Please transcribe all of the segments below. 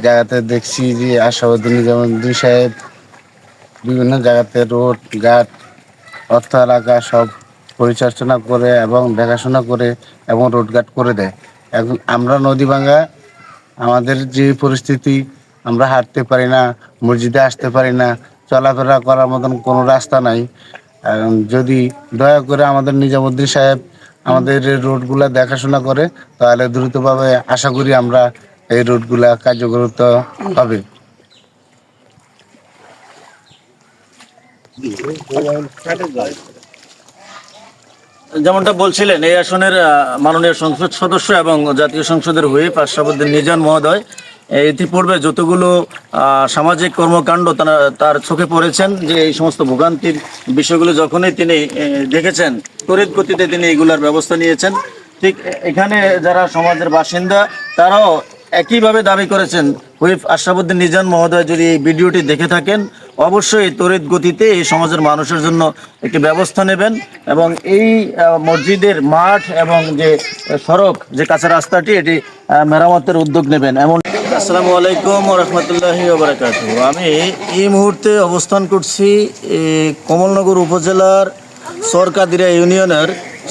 জায়গাতে দেখছি যে আশাউদ্দিন যেমন দুই সাহেব বিভিন্ন জায়গাতে রোড ঘাট অর্থ এলাকা সব পরিচালনা করে এবং দেখাশোনা করে এবং রোডঘাট করে দেয়। এখন আমরা নদী ভাঙ্গা আমাদের যে পরিস্থিতি, আমরা হাঁটতে পারি না, মসজিদে আসতে পারি না, চলাফেরা করার মতন কোনো রাস্তা নাই। যদি দয়া করে আমাদের নিজামুদ্দিন সাহেব আমাদের এই রোডগুলা দেখাশোনা করে তাহলে দ্রুতভাবে আশা করি আমরা এই রোডগুলা কার্যকরিত হবে। যেমনটা বলছিলেন, এই আসনের মাননীয় সংসদ সদস্য এবং জাতীয় সংসদের হুইপ আশরাফুদ্দিন নিজান মহোদয় ইতিপূর্বে যতগুলো সামাজিক কর্মকাণ্ড তার চোখে পড়েছেন, যে এই সমস্ত ভোগান্তির বিষয়গুলো যখনই তিনি দেখেছেন, তড়িৎ গতিতে তিনি এগুলার ব্যবস্থা নিয়েছেন। ঠিক এখানে যারা সমাজের বাসিন্দা তারাও একইভাবে দাবি করেছেন, হুইপ আশরাফুদ্দিন নিজান মহোদয় যদি এই ভিডিওটি দেখে থাকেন অবশ্যই তড়িৎ গতিতে এই সমাজের মানুষের জন্য একটি ব্যবস্থা নেবেন এবং এই মসজিদের মাঠ এবং যে সড়ক, যে কাঁচা রাস্তাটি, এটি মেরামতের উদ্যোগ নেবেন এমন। আসসালামু আলাইকুম ওয়া রাহমাতুল্লাহি ওয়া বারাকাতুহু। আমি এই মুহূর্তে অবস্থান করছি কমলনগর উপজেলার সরকাদিরা ইউনিয়নের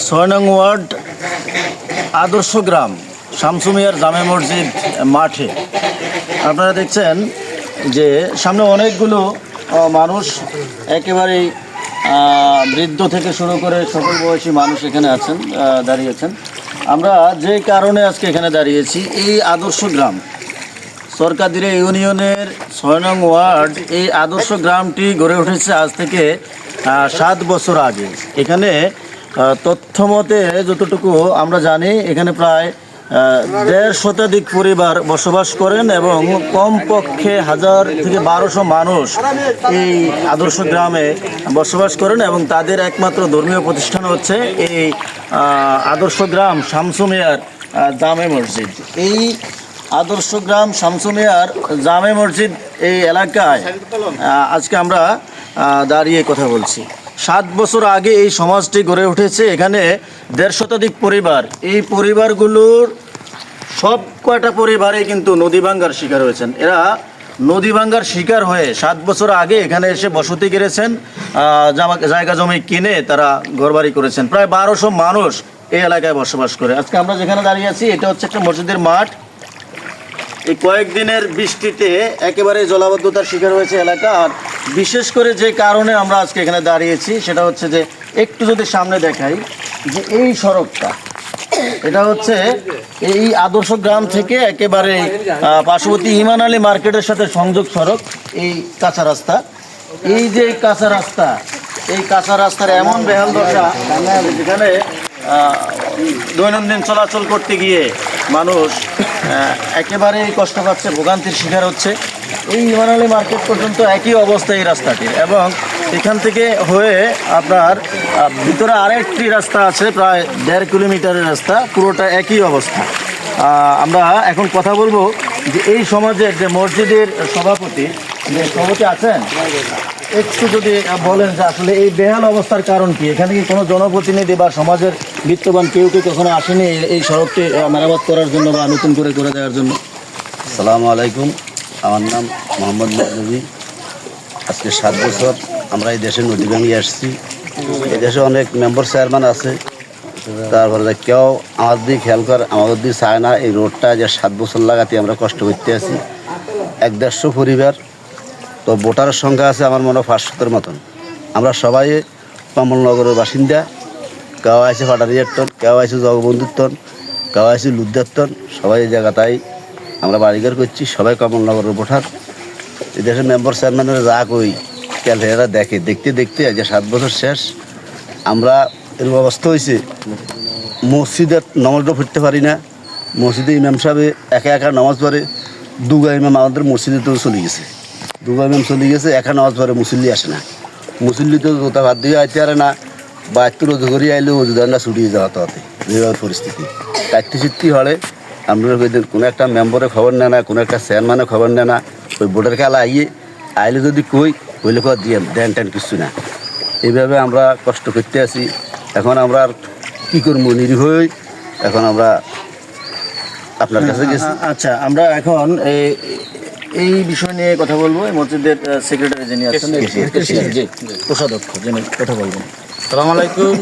৬ নং ওয়ার্ড আদর্শ গ্রাম শামসু মিয়ার জামে মসজিদ মাঠে। আপনারা দেখছেন যে সামনে অনেকগুলো মানুষ, একেবারেই বৃদ্ধ থেকে শুরু করে সকল বয়সী মানুষ এখানে আছেন, দাঁড়িয়েছেন। আমরা যে কারণে আজকে এখানে দাঁড়িয়েছি, এই আদর্শ গ্রাম সরকাদিরা ইউনিয়নের ৬ নং ওয়ার্ড, এই আদর্শ গ্রামটি গড়ে উঠেছে আজ থেকে ৭ বছর আগে। এখানে তথ্য মতে যতটুকু আমরা জানি, এখানে প্রায় ১৫০ শতাধিক পরিবার বসবাস করেন এবং কমপক্ষে ১০০০ থেকে ১২০০ মানুষ এই আদর্শ গ্রামে বসবাস করেন এবং তাদের একমাত্র ধর্মীয় প্রতিষ্ঠান হচ্ছে এই আদর্শ গ্রাম শামসু মিয়ার জামে মসজিদ। এই আদর্শ গ্রাম শামসু মিয়ার জামে মসজিদ এই এলাকায় আজকে আমরা দাঁড়িয়ে কথা বলছি। ৭ বছর আগে এই সমাজটি গড়ে উঠেছে। এখানে ১৫০ শতাধিক পরিবার, এই পরিবারগুলোর সব কয়টা পরিবারে কিন্তু নদী ভাঙ্গার শিকার হয়েছেন। এরা নদী ভাঙ্গার শিকার হয়ে ৭ বছর আগে এখানে এসে বসতি গেড়েছেন, জায়গা জমি কিনে তারা ঘরবাড়ি করেছেন। প্রায় ১২০০ মানুষ এই এলাকায় বসবাস করে। আজকে আমরা যেখানে দাঁড়িয়ে আছি এটা হচ্ছে একটা মসজিদের মাঠ। এই কয়েকদিনের বৃষ্টিতে একেবারে জলাবদ্ধতার শিকার হয়েছে এলাকা। আর বিশেষ করে যে কারণে আমরা আজকে এখানে দাঁড়িয়েছি সেটা হচ্ছে যে, একটু যদি সামনে দেখাই, যে এই সড়কটা, এটা হচ্ছে এই আদর্শ গ্রাম থেকে একেবারে পার্শ্ববর্তী ইমান আলী মার্কেটের সাথে সংযোগ সড়ক, এই কাঁচা রাস্তা। এই যে কাঁচা রাস্তা, এই কাঁচা রাস্তার এমন বেহাল দশা, যেখানে দৈনন্দিন চলাচল করতে গিয়ে মানুষ একেবারেই কষ্ট পাচ্ছে, ভোগান্তির শিকার হচ্ছে। এই ইমান আলী মার্কেট পর্যন্ত একই অবস্থা এই রাস্তাটির, এবং এখান থেকে হয়ে আপনার ভিতরে আরেকটি রাস্তা আছে প্রায় ১.৫ কিলোমিটারের রাস্তা, পুরোটা একই অবস্থা। আমরা এখন কথা বলবো যে এই সমাজের যে মসজিদের সভাপতি আছেন, একটু যদি বলেন যে আসলে এই বেহাল অবস্থার কারণ কি। এখানে কি কোনো জনপ্রতিনিধি বা সমাজের বিত্তবান কেউ কি কখনো আসেনি এই সড়কটি মেরামত করার জন্য বা নতুন করে দেওয়ার জন্য? আসসালামু আলাইকুম, আমার নাম মোহাম্মদ নবী। আজকে ৭ বছর আমরা এই দেশে নদী ভাঙিয়ে আসছি। এই দেশে অনেক মেম্বার চেয়ারম্যান আছে, তারপরে কেউ আমাদের দিকে খেয়াল করে, আমাদের দিকে চায় না। এই রোডটা যে ৭ বছর লাগাতে আমরা কষ্ট করতে আছি। ১-১৫০ পরিবার, তো ভোটারের সংখ্যা আছে আমার মনে হয় ৫০০-এর মতন। আমরা সবাই কমলনগরের বাসিন্দা। কেউ আছে ফাটারিয়ার টন, কেউ আছে জগবন্ধুর টন, কেউ আছে লুদ্দার টন। সবাই এই জায়গাটাই আমরা বাড়িঘর করছি, সবাই কমলনগরের ভোটার। এই দেশের মেম্বার চেয়ারম্যানের যা কই ক্যালকুলেটাররা দেখতে দেখতে আজ ৭ বছর শেষ। আমরা এর অবস্থা হয়েছে, মসজিদের নামাজও পড়তে পারি না। মসজিদে ইমাম সাহেব একা একা নামাজ পড়ে। দুগা ইমাম আমাদের মসজিদে তো চলে গেছে, দুগা ইমাম চলে গেছে, একা নামাজ পড়ে, মুসল্লি আসে না। মুসল্লি তো জোতা ভাত দিয়ে আইতে পারে না, বা একটু রোজ করিয়ে আইলেও ওজুদানটা ছুটিয়ে যাওয়া হতে যেভাবে পরিস্থিতি। কাটতি হলে আমরা কোনো একটা মেম্বারের খবর নেয় না, কোনো একটা চেয়ারম্যানের খবর নেয় না। ওই ভোটার খেলা আইলে যদি কই হইলে কয় দিয়ে দেন টেন কিছু না। এইভাবে আমরা কষ্ট করতে আছি। এখন আমরা আর কী করবো, নিরীহ। এখন আমরা আপনার কাছে গেছি। আচ্ছা, আমরা এখন এই বিষয় নিয়ে কথা বলবো। এই মসজিদের সেক্রেটারি যিনি আছেন, জি, কোষাধ্যক্ষ যিনি কথা বলবেন। সালাম আলাইকুম,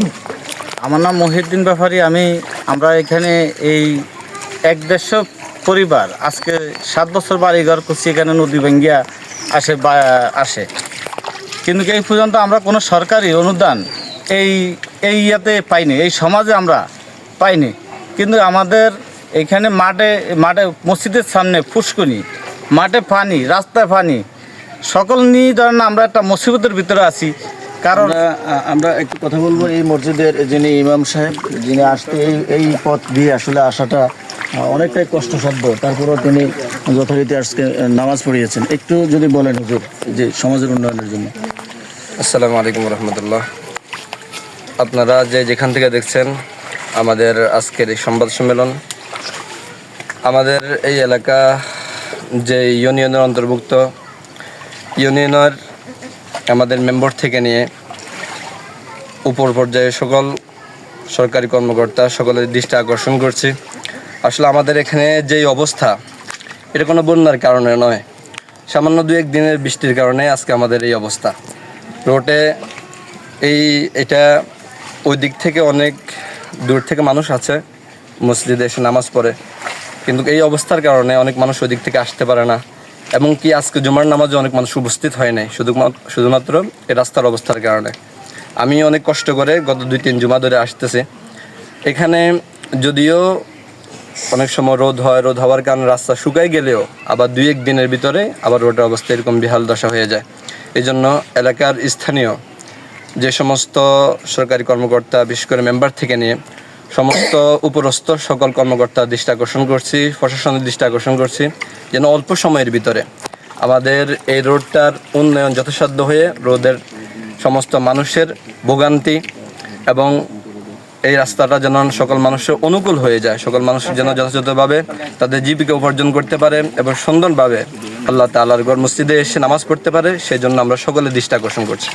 আমার নাম মহিউদ্দিন ব্যাপারী। আমরা এখানে এই 150 পরিবার আজকে 7 বছর বাড়িঘর করছি, এখানে নদী ভাঙ্গিয়া আসে কিন্তু এই পর্যন্ত আমরা কোনো সরকারি অনুদান এই ইয়াতে পাইনি, এই সমাজে আমরা পাইনি। কিন্তু আমাদের এখানে মাঠে মসজিদের সামনে পুষ্করণী, মাঠে পানি, রাস্তায় পানি, সকল নিয়ে ধরেন আমরা একটা মুসিবতের ভিতরে আছি। কারণ আমরা একটু কথা বলবো এই মসজিদের যিনি ইমাম সাহেব, যিনি আসতে এই পথ দিয়ে আসলে আসাটা অনেকটাই কষ্টসাধ্য, তারপরেও তিনি যথারীতি আজকে নামাজ পড়িয়েছেন। একটু যদি বলেন হুজুর, যে সমাজের উন্নয়নের জন্য। আসসালামু আলাইকুম রহমতুল্লাহ। আপনারা যেখান থেকে দেখছেন আমাদের আজকের এই সংবাদ সম্মেলন, আমাদের এই এলাকা যে ইউনিয়নের অন্তর্ভুক্ত, ইউনিয়নের আমাদের মেম্বার থেকে নিয়ে উপর পর্যায়ে সকল সরকারি কর্মকর্তা সকলের দৃষ্টি আকর্ষণ করছি। আসলে আমাদের এখানে যেই অবস্থা, এটা কোনো বন্যার কারণে নয়, সামান্য 2-1 দিনের বৃষ্টির কারণে আজকে আমাদের এই অবস্থা। রোডে এটা ওই দিক থেকে অনেক দূর থেকে মানুষ আছে মসজিদে এসে নামাজ পড়ে, কিন্তু এই অবস্থার কারণে অনেক মানুষ ওই দিক থেকে আসতে পারে না। এবং কি আজকে জুমার নামাজে অনেক মানুষ উপস্থিত হয় নাই শুধুমাত্র এই রাস্তার অবস্থার কারণে। আমি অনেক কষ্ট করে গত 2-3 জুমা ধরে আসতেছি। এখানে যদিও অনেক সময় রোদ হয়, রোদ হওয়ার কারণে রাস্তা শুকাই গেলেও আবার 2-1 দিনের ভিতরে আবার রোডের অবস্থা এরকম বিহাল দশা হয়ে যায়। এই জন্য এলাকার স্থানীয় যে সমস্ত সরকারি কর্মকর্তা, বিশেষ করে মেম্বার থেকে নিয়ে সমস্ত উপরস্থ সকল কর্মকর্তার দৃষ্টি আকর্ষণ করছি, প্রশাসনের দৃষ্টি আকর্ষণ করছি, যেন অল্প সময়ের ভিতরে আমাদের এই রোডটার উন্নয়ন যথাসাধ্য হয়ে রোডের সমস্ত মানুষের ভোগান্তি এবং এই রাস্তাটা যেন সকল মানুষের অনুকূল হয়ে যায়, সকল মানুষ যেন যথাযথভাবে তাদের জীবিকা উপার্জন করতে পারে এবং সুন্দরভাবে আল্লাহ তাআলার ঘর মসজিদে এসে নামাজ পড়তে পারে, সেই জন্য আমরা সকলের দৃষ্টি আকর্ষণ করছি।